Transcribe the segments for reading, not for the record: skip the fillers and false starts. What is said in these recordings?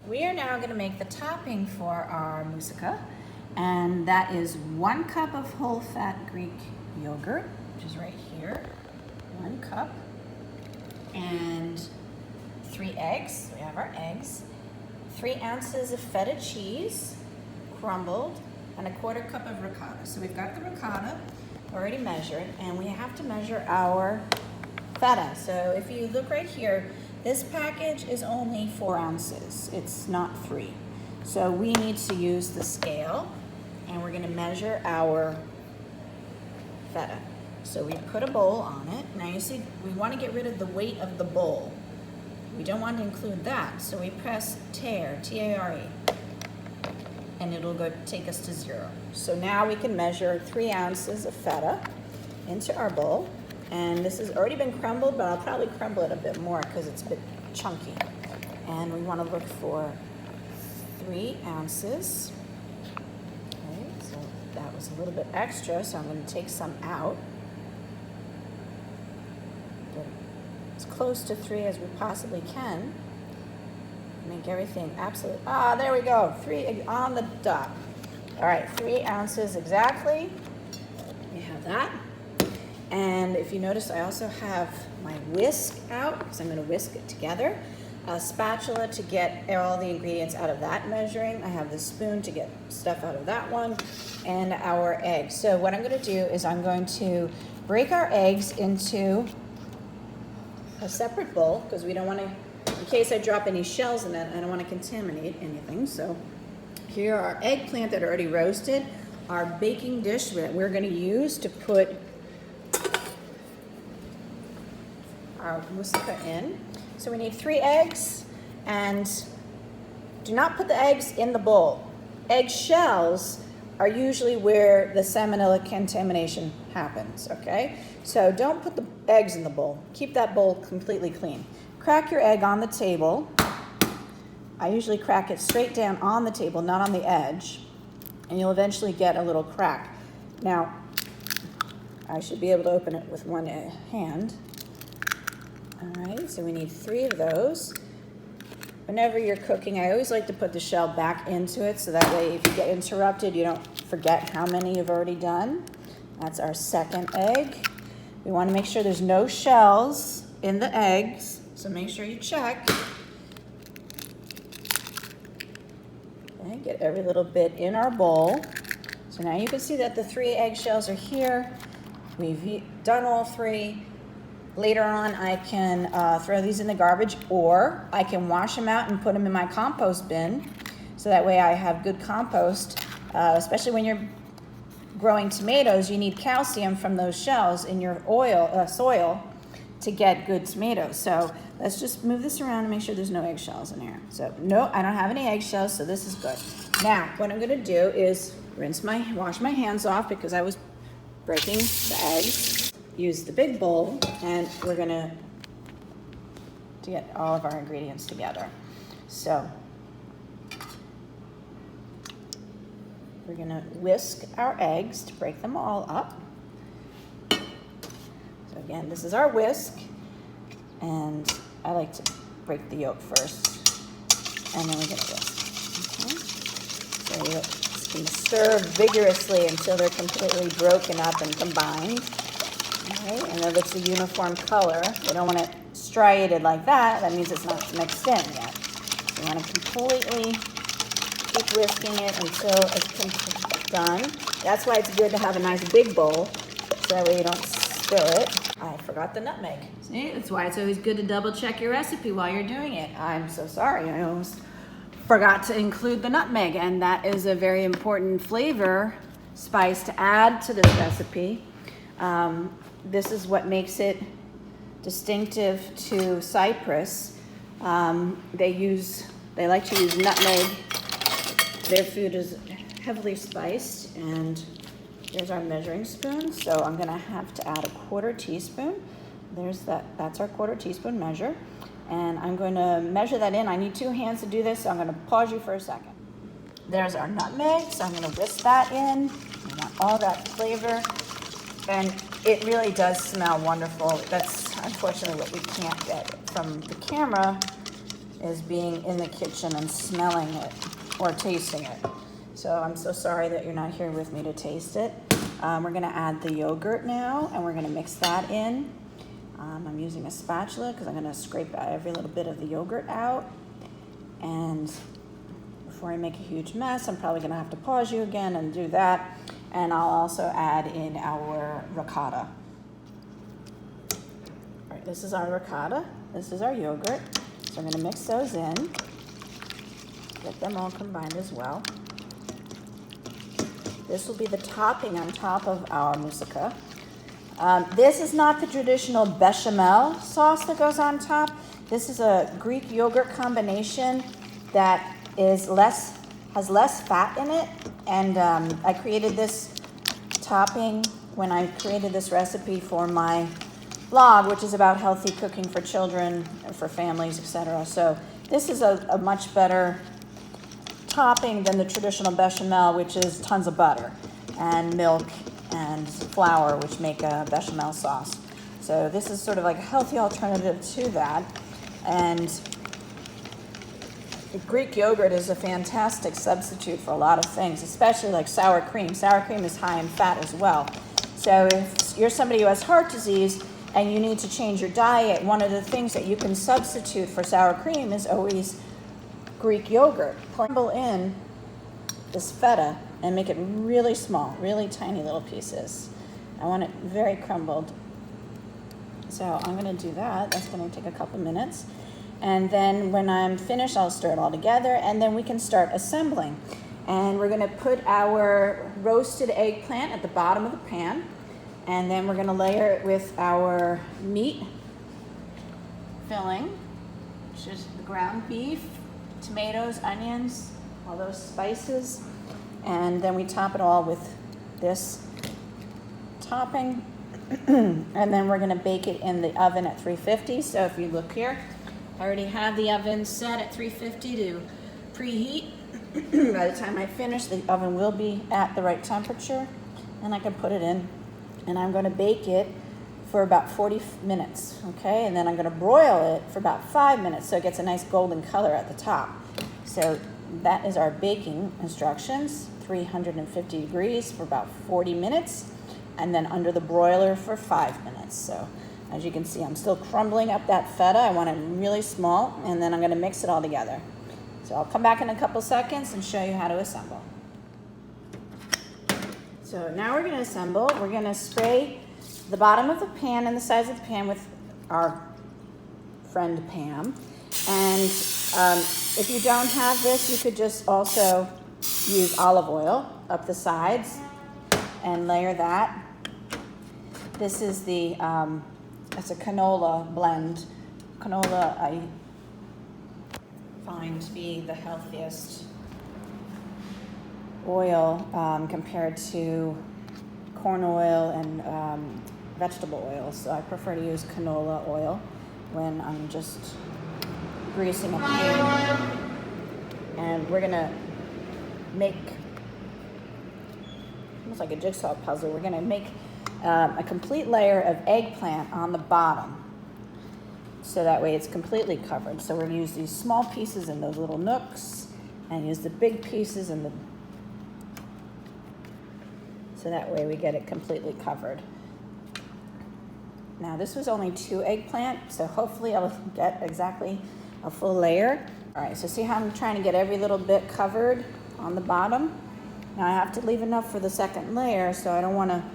we are now going to make the topping for our moussaka, and that is 1 cup of whole fat Greek yogurt, which is right here, 1 cup, and 3 eggs. We have our eggs, 3 ounces of feta cheese, crumbled, and 1/4 cup of ricotta. So we've got the ricotta already measured, and we have to measure our feta. So if you look right here, this package is only 4 ounces. It's not 3. So we need to use the scale, and we're going to measure our feta. So we put a bowl on it. Now you see, we want to get rid of the weight of the bowl. We don't want to include that. So we press tare, T-A-R-E, and it'll go take us to 0. So now we can measure 3 ounces of feta into our bowl. And this has already been crumbled, but I'll probably crumble it a bit more because it's a bit chunky. And we want to look for 3 ounces. Okay, so that was a little bit extra, so I'm going to take some out. Get as close to 3 as we possibly can. Make everything absolutely, there we go, 3 on the dot. All right, 3 ounces exactly. We have that. And if you notice, I also have my whisk out because I'm going to whisk it together. A spatula to get all the ingredients out of that measuring. I have the spoon to get stuff out of that one, and our eggs. So what I'm going to do is I'm going to break our eggs into a separate bowl because we don't want to, in case I drop any shells in it, I don't want to contaminate anything. So here are our eggplant that are already roasted, our baking dish that we're going to use to put our moussaka in. So we need 3 eggs, and do not put the eggs in the bowl. Egg shells are usually where the salmonella contamination happens, okay? So don't put the eggs in the bowl. Keep that bowl completely clean. Crack your egg on the table. I usually crack it straight down on the table, not on the edge, and you'll eventually get a little crack. Now, I should be able to open it with one hand. All right, so we need 3 of those. Whenever you're cooking, I always like to put the shell back into it so that way if you get interrupted, you don't forget how many you've already done. That's our second egg. We want to make sure there's no shells in the eggs, so make sure you check. Okay, get every little bit in our bowl. So now you can see that the 3 eggshells are here. We've done all 3. Later on, I can throw these in the garbage, or I can wash them out and put them in my compost bin. So that way I have good compost, especially when you're growing tomatoes. You need calcium from those shells in your soil to get good tomatoes. So let's just move this around and make sure there's no eggshells in here. So no, I don't have any eggshells, so this is good. Now, what I'm gonna do is wash my hands off because I was breaking the eggs. Use the big bowl, and we're gonna get all of our ingredients together. So we're gonna whisk our eggs to break them all up. So again, this is our whisk, and I like to break the yolk first, and then we're gonna whisk. Okay? So you're just gonna stir vigorously until they're completely broken up and combined. Okay, and if it's a uniform color, we don't want it striated like that. That means it's not mixed in yet. So you want to completely keep whisking it until it's done. That's why it's good to have a nice big bowl, so that way you don't spill it. I forgot the nutmeg. See, that's why it's always good to double check your recipe while you're doing it. I'm so sorry, I almost forgot to include the nutmeg, and that is a very important flavor spice to add to this recipe. This is what makes it distinctive to Cyprus. They like to use nutmeg. Their food is heavily spiced, and there's our measuring spoon. So I'm gonna have to add a 1/4 teaspoon. That's our 1/4 teaspoon measure. And I'm going to measure that in. I need 2 hands to do this, so I'm gonna pause you for a second. There's our nutmeg, so I'm gonna whisk that in. I want all that flavor. And it really does smell wonderful. That's unfortunately what we can't get from the camera. is being in the kitchen and smelling it or tasting it. So I'm so sorry that you're not here with me to taste it. We're gonna add the yogurt now, and we're gonna mix that in. I'm using a spatula because I'm gonna scrape every little bit of the yogurt out. And before I make a huge mess, I'm probably gonna have to pause you again and do that. And I'll also add in our ricotta. All right, this is our ricotta, this is our yogurt. So I'm gonna mix those in, get them all combined as well. This will be the topping on top of our moussaka. This is not the traditional bechamel sauce that goes on top. This is a Greek yogurt combination that has less fat in it. And I created this topping when I created this recipe for my blog, which is about healthy cooking for children, for families, etc. So this is a much better topping than the traditional bechamel, which is tons of butter and milk and flour, which make a bechamel sauce. So this is sort of like a healthy alternative to that. And Greek yogurt is a fantastic substitute for a lot of things, especially like sour cream. Sour cream is high in fat as well. So if you're somebody who has heart disease and you need to change your diet, one of the things that you can substitute for sour cream is always Greek yogurt. Crumble in this feta and make it really small, really tiny little pieces. I want it very crumbled. So I'm gonna do that. That's gonna take a couple minutes. And then when I'm finished, I'll stir it all together, and then we can start assembling. And we're gonna put our roasted eggplant at the bottom of the pan, and then we're gonna layer it with our meat filling, which is the ground beef, tomatoes, onions, all those spices. And then we top it all with this topping. And then we're gonna bake it in the oven at 350. So if you look here, I already have the oven set at 350 to preheat. By the time I finish, the oven will be at the right temperature, and I can put it in. And I'm gonna bake it for about 40 minutes, okay? And then I'm gonna broil it for about 5 minutes so it gets a nice golden color at the top. So that is our baking instructions, 350 degrees for about 40 minutes, and then under the broiler for 5 minutes. So as you can see, I'm still crumbling up that feta. I want it really small, and then I'm gonna mix it all together. So I'll come back in a couple seconds and show you how to assemble. So now we're gonna assemble. We're gonna spray the bottom of the pan and the sides of the pan with our friend Pam. And if you don't have this, you could just also use olive oil up the sides and layer that. This is the, it's a canola blend. Canola I find to be the healthiest oil compared to corn oil and vegetable oil. So I prefer to use canola oil when I'm just greasing a pan. And we're gonna make, almost like a jigsaw puzzle, we're gonna make a complete layer of eggplant on the bottom. So that way it's completely covered. So we're gonna use these small pieces in those little nooks and use the big pieces in the, so that way we get it completely covered. Now this was only 2 eggplant, so hopefully I'll get exactly a full layer. All right, so see how I'm trying to get every little bit covered on the bottom? Now I have to leave enough for the second layer, so I don't wanna,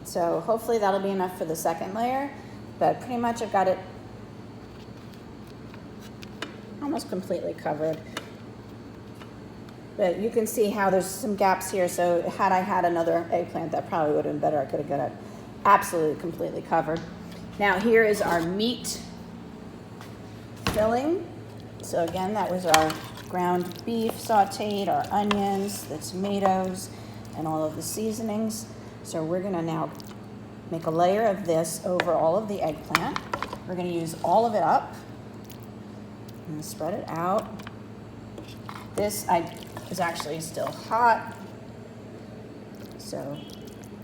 so hopefully that'll be enough for the second layer, but pretty much I've got it almost completely covered. But you can see how there's some gaps here, so had I had another eggplant, that probably would have been better. I could have got it absolutely completely covered. Now here is our meat filling. So again, that was our ground beef sauteed, our onions, the tomatoes, and all of the seasonings. So we're gonna now make a layer of this over all of the eggplant. We're gonna use all of it up and spread it out. This is actually still hot. So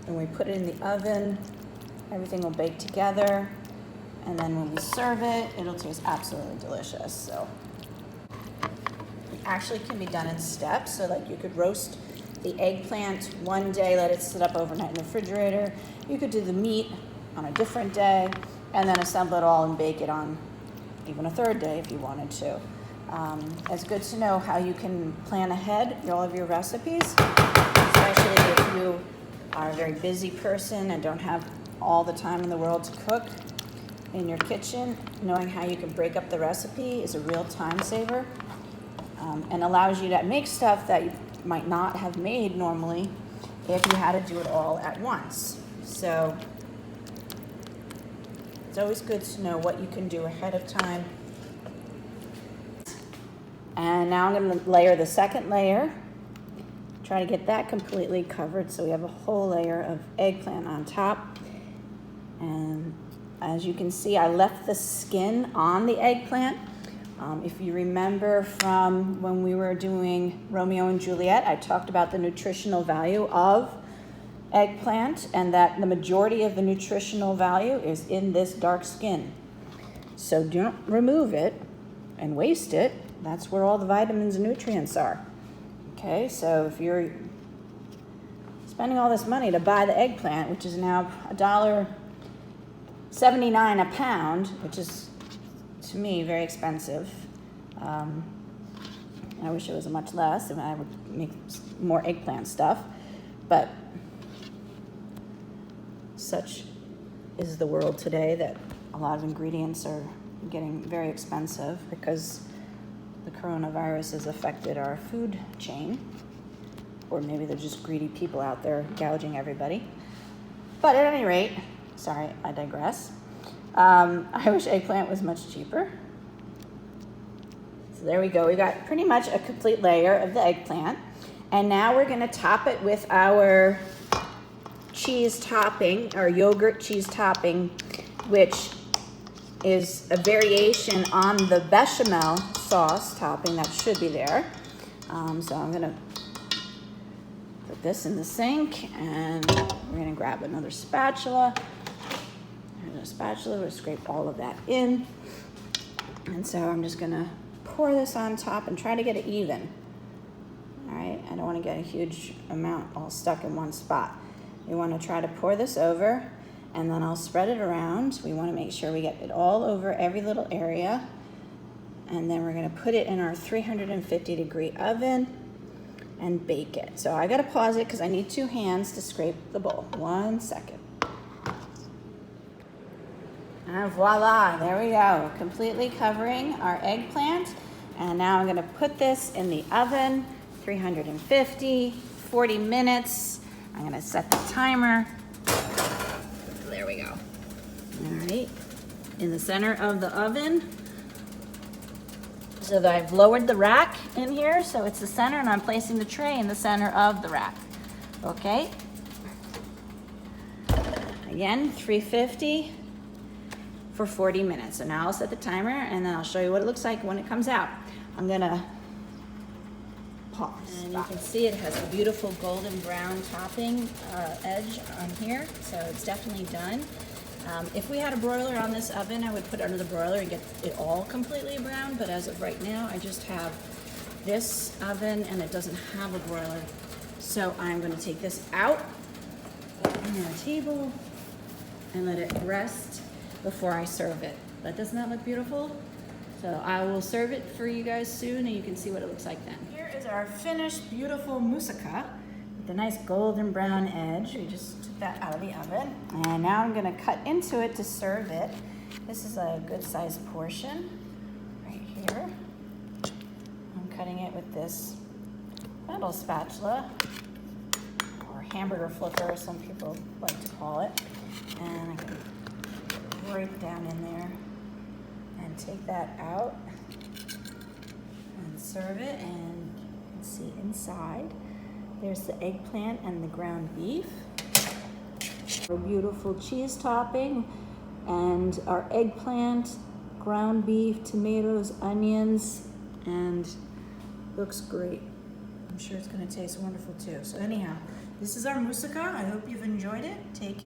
when we put it in the oven, everything will bake together. And then when we serve it, it'll taste absolutely delicious. So it actually can be done in steps. So like you could roast the eggplant one day, let it sit up overnight in the refrigerator. You could do the meat on a different day and then assemble it all and bake it on even a third day if you wanted to. It's good to know how you can plan ahead all of your recipes, especially if you are a very busy person and don't have all the time in the world to cook in your kitchen. Knowing how you can break up the recipe is a real time saver, and allows you to make stuff that you might not have made normally if you had to do it all at once. So it's always good to know what you can do ahead of time. And now I'm going to layer the second layer. Try to get that completely covered so we have a whole layer of eggplant on top. And as you can see, I left the skin on the eggplant. If you remember from when we were doing Romeo and Juliet, I talked about the nutritional value of eggplant and that the majority of the nutritional value is in this dark skin. So don't remove it and waste it. That's where all the vitamins and nutrients are. Okay, so if you're spending all this money to buy the eggplant, which is now $1.79 a pound, which is, to me, very expensive. I wish it was much less, and I would make more eggplant stuff. But such is the world today that a lot of ingredients are getting very expensive because the coronavirus has affected our food chain. Or maybe they're just greedy people out there gouging everybody. But at any rate, sorry, I digress. I wish eggplant was much cheaper. So there we go. We got pretty much a complete layer of the eggplant. And now we're gonna top it with our cheese topping, our yogurt cheese topping, which is a variation on the bechamel sauce topping that should be there. So I'm gonna put this in the sink and we're gonna grab another spatula. There's a spatula, we'll scrape all of that in. And so I'm just gonna pour this on top and try to get it even. All right, I don't wanna get a huge amount all stuck in one spot. We wanna try to pour this over and then I'll spread it around. We wanna make sure we get it all over every little area. And then we're gonna put it in our 350-degree oven and bake it. So I gotta pause it because I need 2 hands to scrape the bowl. 1 second. And voila, there we go. Completely covering our eggplant. And now I'm gonna put this in the oven, 350, 40 minutes. I'm gonna set the timer. There we go. All right, in the center of the oven. So that I've lowered the rack in here, so it's the center, and I'm placing the tray in the center of the rack. Okay. Again, 350 for 40 minutes. So now I'll set the timer, and then I'll show you what it looks like when it comes out. I'm gonna pause. And you can see it has a beautiful golden brown topping edge on here, so it's definitely done. If we had a broiler on this oven, I would put it under the broiler and get it all completely brown, but as of right now, I just have this oven and it doesn't have a broiler. So I'm gonna take this out on the table and let it rest before I serve it. But doesn't that look beautiful? So I will serve it for you guys soon and you can see what it looks like then. Here is our finished beautiful moussaka. The nice golden brown edge. We just took that out of the oven. And now I'm gonna cut into it to serve it. This is a good sized portion right here. I'm cutting it with this metal spatula or hamburger flipper, as some people like to call it. And I can right down in there and take that out and serve it. And you can see inside there's the eggplant and the ground beef. Our beautiful cheese topping and our eggplant, ground beef, tomatoes, onions, and looks great. I'm sure it's gonna taste wonderful too. So anyhow, this is our moussaka. I hope you've enjoyed it. Take care.